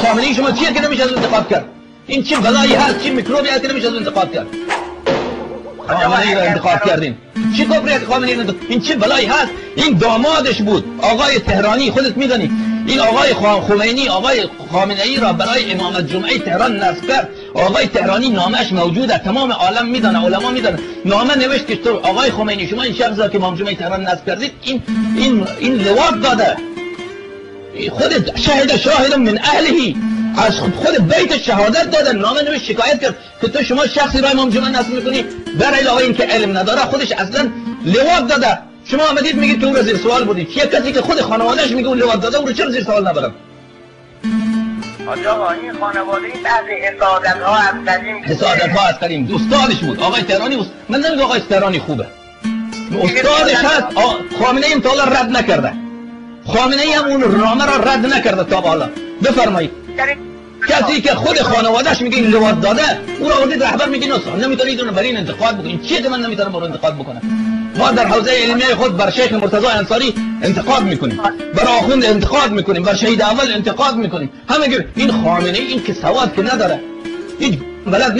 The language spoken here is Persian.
خامنه ای شما چیه که نمیشه از انتقاد کرد؟ این چه بلایی هست، چه میکروبی هست که نمیشه از انتقاد کرد؟ خامنه ای را انتقاد کردین. چی کفریت خامنه ای؟ این چه بلایی هست؟ این دامادش بود آقای تهرانی، خودت میدونی این آقای خمینی آقای خامنه ای را برای امامت جمعه تهران نصب کرد. آقای تهرانی نامش موجوده، تمام عالم میدونه، علما میدونه، نامه نوشت که تو آقای خمینی شما این شخص را که امام جمعه تهران نصب کردید این لواط داده. خود شاهد من اهلهی، از خود بیت شهادت دادن، نامه نوشت شکایت کرد که تو شما شخصی را امام جمعه نصب میکنی بر علاوه این که علم نداره، خودش اصلا لواط داده. شما آمدید میگید که او را زیر سوال بودید. چیه کسی که خود خانوادهش میگه اون لواط داده او رو چرا زیر سوال نبرم؟ آقا این خانواده بعض حسادت ها از قدیم، حسادت ها از قدیم استادش بود آقای تهرانی. من نمیگم آقای تهرانی خوبه، استادش هست. خامنه ای تا حالا رد نکرده، خامنه ای هم اون نامه را رد نکرده تا حالا. بفرمایید. کسی که خود خانوادهش میگه این لواط داده او را آوردید رهبر میگه نمیتونید اون بر این انتقاد بکنید. چیه که من نمیتونم بر انتقاد بکنم؟ ما در حوزه علمی خود بر شیخ مرتضی انصاری انتقاد میکنیم، بر آخوند انتقاد میکنیم، بر شهید اول انتقاد میکنیم. همه این خامنه ای این که سواد که نداره، هیچ بلد